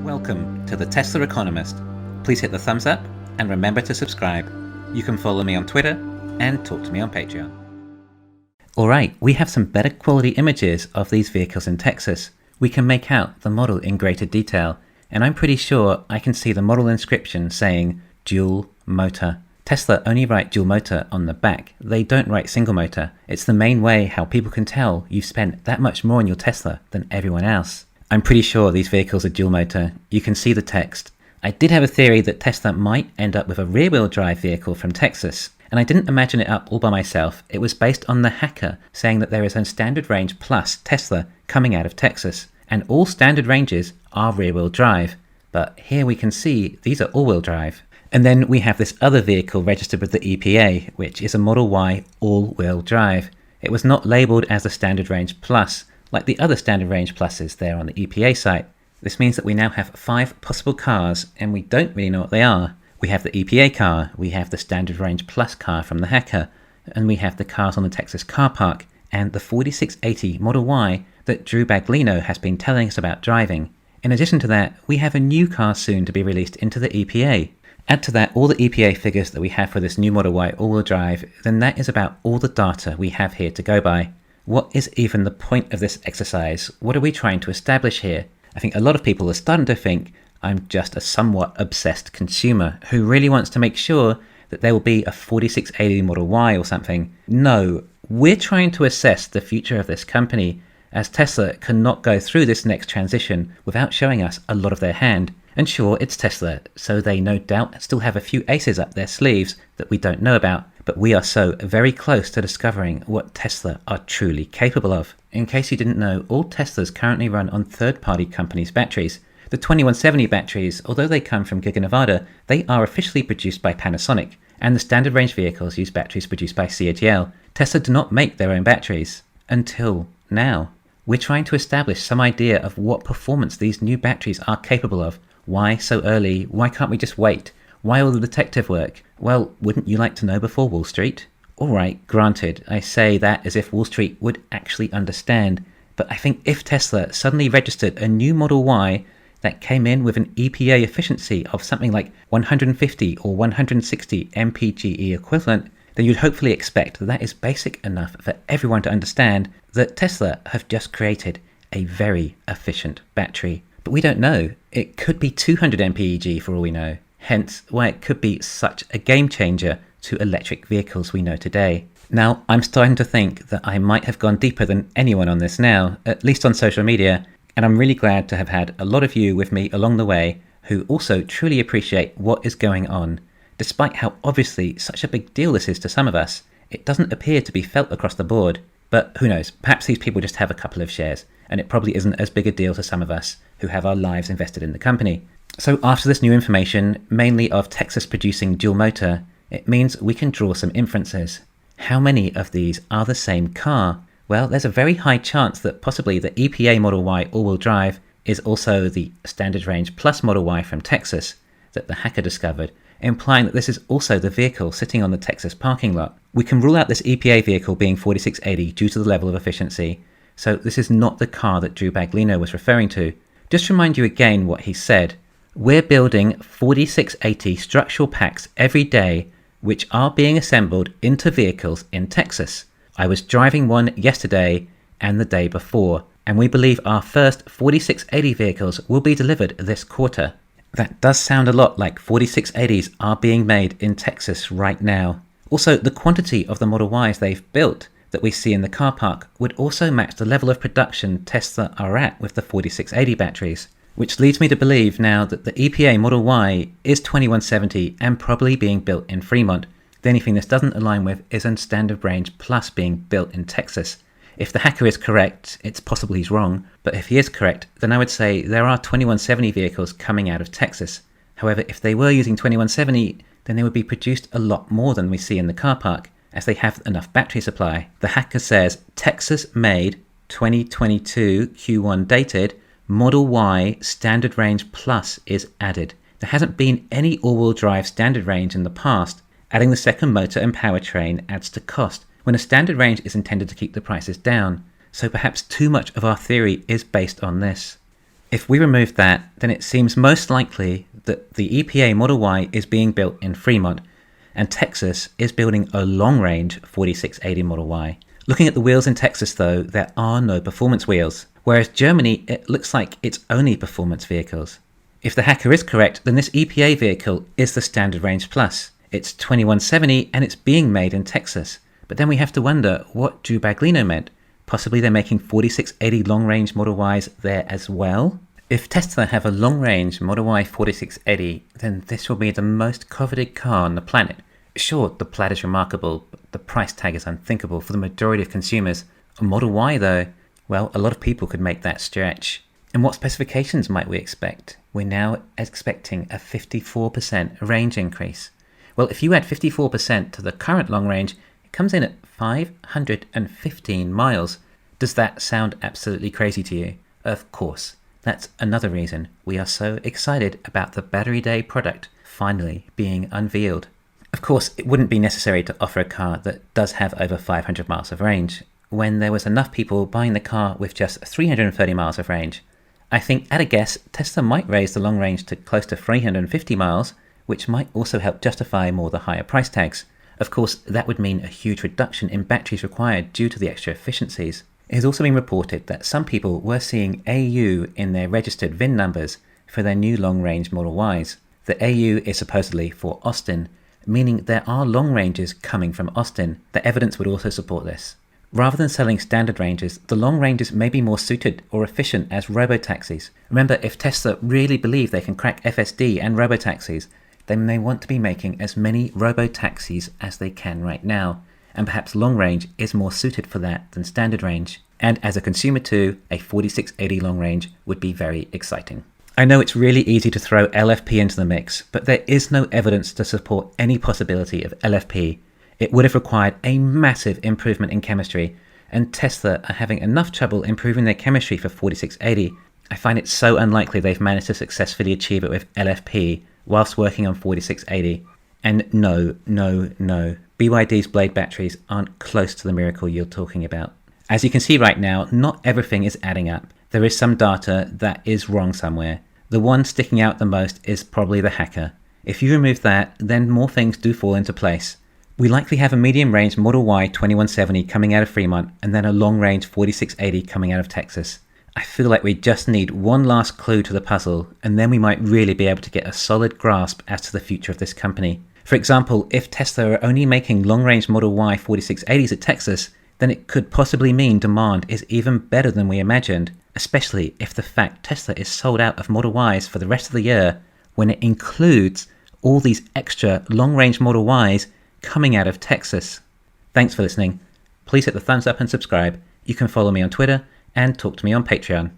Welcome to the Tesla Economist. Please hit the thumbs up and remember to subscribe. You can follow me on Twitter and talk to me on Patreon. Alright, we have some better quality images of these vehicles in Texas. We can make out the model in greater detail, and I'm pretty sure I can see the model inscription saying dual motor. Tesla only write dual motor on the back. They don't write single motor. It's the main way how people can tell you've spent that much more on your Tesla than everyone else. I'm pretty sure these vehicles are dual motor. You can see the text. I did have a theory that Tesla might end up with a rear-wheel drive vehicle from Texas, and I didn't imagine it up all by myself. It was based on the hacker saying that there is a standard range plus Tesla coming out of Texas, and all standard ranges are rear-wheel drive. But here we can see these are all-wheel drive. And then we have this other vehicle registered with the EPA, which is a Model Y all-wheel drive. It was not labelled as a standard range plus, like the other standard range pluses there on the EPA site. This means that we now have 5 possible cars, and we don't really know what they are. We have the EPA car, we have the standard range plus car from the hacker, and we have the cars on the Texas car park, and the 4680 Model Y that Drew Baglino has been telling us about driving. In addition to that, we have a new car soon to be released into the EPA. Add to that all the EPA figures that we have for this new Model Y all-wheel drive, then that is about all the data we have here to go by. What is even the point of this exercise? What are we trying to establish here? I think a lot of people are starting to think I'm just a somewhat obsessed consumer who really wants to make sure that there will be a 4680 Model Y or something. No, we're trying to assess the future of this company, as Tesla cannot go through this next transition without showing us a lot of their hand. And sure, it's Tesla, so they no doubt still have a few aces up their sleeves that we don't know about, but we are so very close to discovering what Tesla are truly capable of. In case you didn't know, all Teslas currently run on third-party companies' batteries. The 2170 batteries, although they come from Giga Nevada, they are officially produced by Panasonic, and the standard range vehicles use batteries produced by CATL. Tesla do not make their own batteries. Until now. We're trying to establish some idea of what performance these new batteries are capable of. Why so early? Why can't we just wait? Why all the detective work? Well, wouldn't you like to know before Wall Street? Alright, granted, I say that as if Wall Street would actually understand, but I think if Tesla suddenly registered a new Model Y that came in with an EPA efficiency of something like 150 or 160 mpge equivalent, then you'd hopefully expect that that is basic enough for everyone to understand that Tesla have just created a very efficient battery. But we don't know. It could be 200 mpeg for all we know. Hence why it could be such a game changer to electric vehicles we know today. Now, I'm starting to think that I might have gone deeper than anyone on this now, at least on social media, and I'm really glad to have had a lot of you with me along the way who also truly appreciate what is going on. Despite how obviously such a big deal this is to some of us, it doesn't appear to be felt across the board. But who knows, perhaps these people just have a couple of shares, and it probably isn't as big a deal to some of us who have our lives invested in the company. So after this new information, mainly of Texas producing dual motor, it means we can draw some inferences. How many of these are the same car? Well, there's a very high chance that possibly the EPA Model Y all-wheel drive is also the standard range plus Model Y from Texas that the hacker discovered, implying that this is also the vehicle sitting on the Texas parking lot. We can rule out this EPA vehicle being 4680 due to the level of efficiency, so this is not the car that Drew Baglino was referring to. Just to remind you again what he said, we're building 4680 structural packs every day which are being assembled into vehicles in Texas. I was driving one yesterday and the day before, and we believe our first 4680 vehicles will be delivered this quarter. That does sound a lot like 4680s are being made in Texas right now. Also, the quantity of the Model Ys they've built that we see in the car park would also match the level of production Tesla are at with the 4680 batteries, which leads me to believe now that the EPA Model Y is 2170 and probably being built in Fremont. The only thing this doesn't align with is a standard range plus being built in Texas. If the hacker is correct, it's possible he's wrong, but if he is correct, then I would say there are 2170 vehicles coming out of Texas. However, if they were using 2170, then they would be produced a lot more than we see in the car park, as they have enough battery supply. The hacker says Texas made 2022 Q1 dated Model Y standard range plus is added. There hasn't been any all-wheel drive standard range in the past. Adding the second motor and powertrain adds to cost, when a standard range is intended to keep the prices down, so perhaps too much of our theory is based on this. If we remove that, then it seems most likely that the EPA Model Y is being built in Fremont, and Texas is building a long-range 4680 Model Y. Looking at the wheels in Texas though, there are no performance wheels, whereas Germany, it looks like it's only performance vehicles. If the hacker is correct, then this EPA vehicle is the Standard Range Plus. It's 2170 and it's being made in Texas. But then we have to wonder what Drew Baglino meant. Possibly they're making 4680 long-range Model Ys there as well? If Tesla have a long-range Model Y 4680, then this will be the most coveted car on the planet. Sure, the Plaid is remarkable, but the price tag is unthinkable for the majority of consumers. A Model Y though, well, a lot of people could make that stretch. And what specifications might we expect? We're now expecting a 54% range increase. Well, if you add 54% to the current long range, it comes in at 515 miles. Does that sound absolutely crazy to you? Of course. That's another reason we are so excited about the Battery Day product finally being unveiled. Of course, it wouldn't be necessary to offer a car that does have over 500 miles of range, when there was enough people buying the car with just 330 miles of range. I think, at a guess, Tesla might raise the long range to close to 350 miles, which might also help justify more the higher price tags. Of course, that would mean a huge reduction in batteries required due to the extra efficiencies. It has also been reported that some people were seeing AU in their registered VIN numbers for their new long-range Model Ys. The AU is supposedly for Austin, meaning there are long ranges coming from Austin. The evidence would also support this. Rather than selling standard ranges, the long ranges may be more suited or efficient as robotaxis. Remember, if Tesla really believe they can crack FSD and robotaxis, then they want to be making as many robotaxis as they can right now, and perhaps long range is more suited for that than standard range. And as a consumer too, a 4680 long range would be very exciting. I know it's really easy to throw LFP into the mix, but there is no evidence to support any possibility of LFP. It would have required a massive improvement in chemistry, and Tesla are having enough trouble improving their chemistry for 4680. I find it so unlikely they've managed to successfully achieve it with LFP whilst working on 4680. And no, BYD's Blade batteries aren't close to the miracle you're talking about. As you can see right now, not everything is adding up. There is some data that is wrong somewhere. The one sticking out the most is probably the hacker. If you remove that, then more things do fall into place. We likely have a medium-range Model Y 2170 coming out of Fremont, and then a long-range 4680 coming out of Texas. I feel like we just need one last clue to the puzzle, and then we might really be able to get a solid grasp as to the future of this company. For example, if Tesla are only making long-range Model Y 4680s at Texas, then it could possibly mean demand is even better than we imagined, especially if the fact Tesla is sold out of Model Ys for the rest of the year, when it includes all these extra long-range Model Ys coming out of Texas. Thanks for listening. Please hit the thumbs up and subscribe. You can follow me on Twitter and talk to me on Patreon.